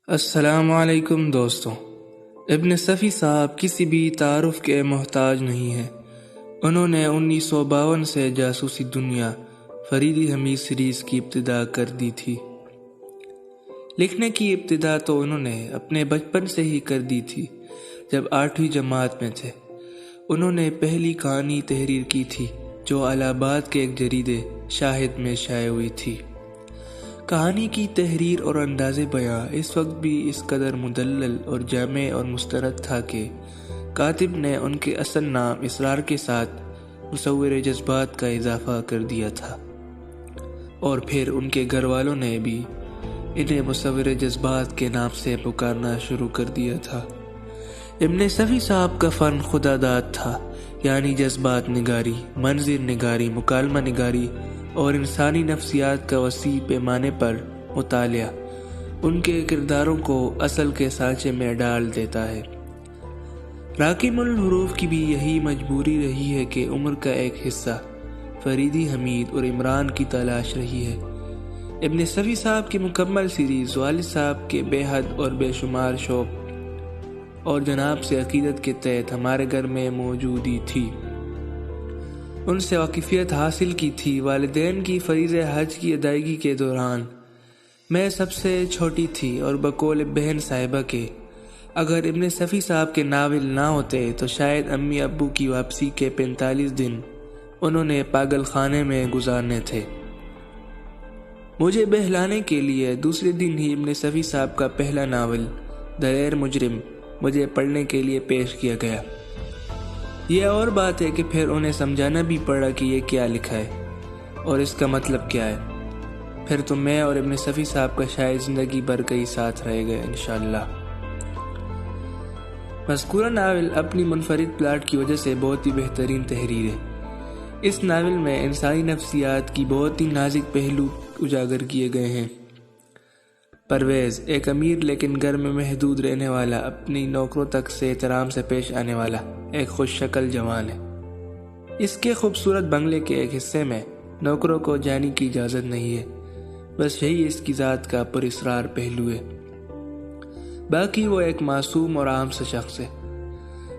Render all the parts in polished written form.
السلام علیکم دوستوں۔ ابن صفی صاحب کسی بھی تعارف کے محتاج نہیں ہیں۔ انہوں نے 1952 سے جاسوسی دنیا فریدی حمید سیریز کی ابتدا کر دی تھی۔ لکھنے کی ابتدا تو انہوں نے اپنے بچپن سے ہی کر دی تھی۔ جب 8ویں جماعت میں تھے انہوں نے پہلی کہانی تحریر کی تھی جو الہ آباد کے ایک جریدے شاہد میں شائع ہوئی تھی۔ کہانی کی تحریر اور انداز بیاں اس وقت بھی اس قدر مدلل اور جامع اور مستند تھا کہ کاتب نے ان کے اصل نام اسرار کے ساتھ مصور جذبات کا اضافہ کر دیا تھا، اور پھر ان کے گھر والوں نے بھی انہیں مصور جذبات کے نام سے پکارنا شروع کر دیا تھا۔ ابن صفی صاحب کا فن خدا داد تھا، یعنی جذبات نگاری، منظر نگاری، مکالمہ نگاری اور انسانی نفسیات کا وسیع پیمانے پر مطالعہ ان کے کرداروں کو اصل کے سانچے میں ڈال دیتا ہے۔ راکم الحروف کی بھی یہی مجبوری رہی ہے کہ عمر کا ایک حصہ فریدی حمید اور عمران کی تلاش رہی ہے۔ ابن صفی صاحب کی مکمل سیریز والد صاحب کے بے حد اور بے شمار شوق اور جناب سے عقیدت کے تحت ہمارے گھر میں موجودی تھی۔ ان سے واقفیت حاصل کی تھی۔ والدین کی فریضہ حج کی ادائیگی کے دوران میں سب سے چھوٹی تھی، اور بقول بہن صاحبہ کے اگر ابن صفی صاحب کے ناول نہ ہوتے تو شاید امی ابو کی واپسی کے 45 دن انہوں نے پاگل خانے میں گزارنے تھے۔ مجھے بہلانے کے لیے دوسرے دن ہی ابن صفی صاحب کا پہلا ناول دلیر مجرم مجھے پڑھنے کے لیے پیش کیا گیا۔ یہ اور بات ہے کہ پھر انہیں سمجھانا بھی پڑا کہ یہ کیا لکھا ہے اور اس کا مطلب کیا ہے۔ پھر تو میں اور ابن صفی صاحب کا شاید زندگی بھر کا ہی ساتھ رہے گا انشاءاللہ۔ مذکورہ ناول اپنی منفرد پلاٹ کی وجہ سے بہت ہی بہترین تحریر ہے۔ اس ناول میں انسانی نفسیات کی بہت ہی نازک پہلو اجاگر کیے گئے ہیں۔ پرویز ایک امیر لیکن گھر میں محدود رہنے والا، اپنی نوکروں تک سے احترام سے پیش آنے والا ایک خوش شکل جوان ہے۔ اس کے خوبصورت بنگلے کے ایک حصے میں نوکروں کو جانے کی اجازت نہیں ہے، بس یہی اس کی ذات کا پراسرار پہلو ہے۔ باقی وہ ایک معصوم اور عام سا شخص ہے۔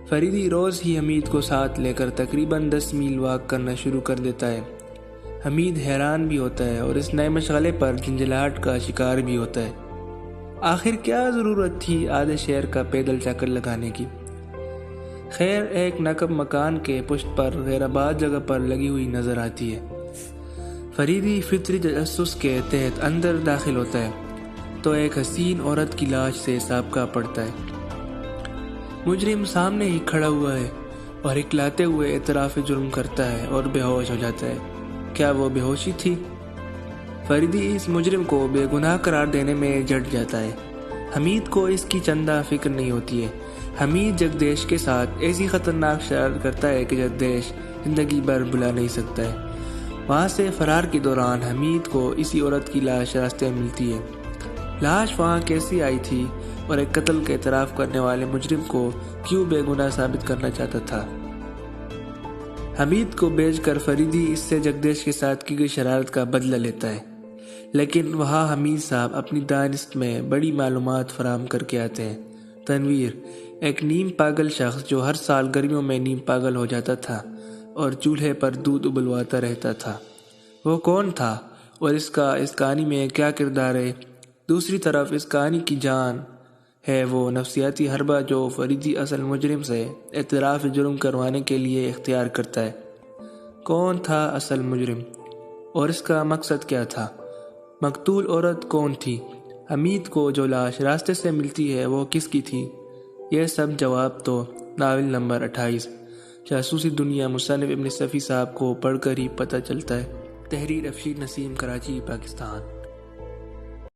فریدی روز ہی حمید کو ساتھ لے کر تقریباً 10 میل واک کرنا شروع کر دیتا ہے۔ حمید حیران بھی ہوتا ہے اور اس نئے مشغلے پر جھنجھلاہٹ کا شکار بھی ہوتا ہے۔ آخر کیا ضرورت تھی آدھے شہر کا پیدل چکر لگانے کی؟ خیر، ایک نقب مکان کے پشت پر غیر آباد جگہ پر لگی ہوئی نظر آتی ہے۔ فریدی فطری تجسس کے تحت اندر داخل ہوتا ہے تو ایک حسین عورت کی لاش سے سابقہ پڑتا ہے۔ مجرم سامنے ہی کھڑا ہوا ہے اور اکلاتے ہوئے اعتراف جرم کرتا ہے اور بے ہوش ہو جاتا ہے۔ کیا وہ بے ہوشی تھی؟ فریدی اس مجرم کو بے گناہ قرار دینے میں جٹ جاتا ہے۔ حمید کو اس کی چندہ فکر نہیں ہوتی ہے۔ حمید جگدیش کے ساتھ ایسی خطرناک شرارت کرتا ہے کہ جگدیش زندگی بھر بھلا نہیں سکتا ہے۔ وہاں سے فرار کے دوران حمید کو اسی عورت کی لاش راستے میں ملتی ہے۔ لاش وہاں کیسی آئی تھی اور ایک قتل کا اعتراف کرنے والے مجرم کو کیوں بے گناہ ثابت کرنا چاہتا تھا؟ حمید کو بیچ کر فریدی اس سے جگدیش کے ساتھ کی گئی شرارت کا بدلہ لیتا ہے، لیکن وہاں حمید صاحب اپنی دانست میں بڑی معلومات فراہم کر کے آتے ہیں۔ تنویر ایک نیم پاگل شخص جو ہر سال گرمیوں میں نیم پاگل ہو جاتا تھا اور چولہے پر دودھ ابلواتا رہتا تھا، وہ کون تھا اور اس کا اس کہانی میں کیا کردار ہے؟ دوسری طرف اس کہانی کی جان ہے وہ نفسیاتی حربہ جو فریدی اصل مجرم سے اعتراف جرم کروانے کے لیے اختیار کرتا ہے۔ کون تھا اصل مجرم اور اس کا مقصد کیا تھا؟ مقتول عورت کون تھی؟ حمید کو جو لاش راستے سے ملتی ہے وہ کس کی تھی؟ یہ سب جواب تو ناول نمبر 28 جاسوسی دنیا مصنف ابن صفی صاحب کو پڑھ کر ہی پتہ چلتا ہے۔ تحریر افشین نسیم، کراچی، پاکستان۔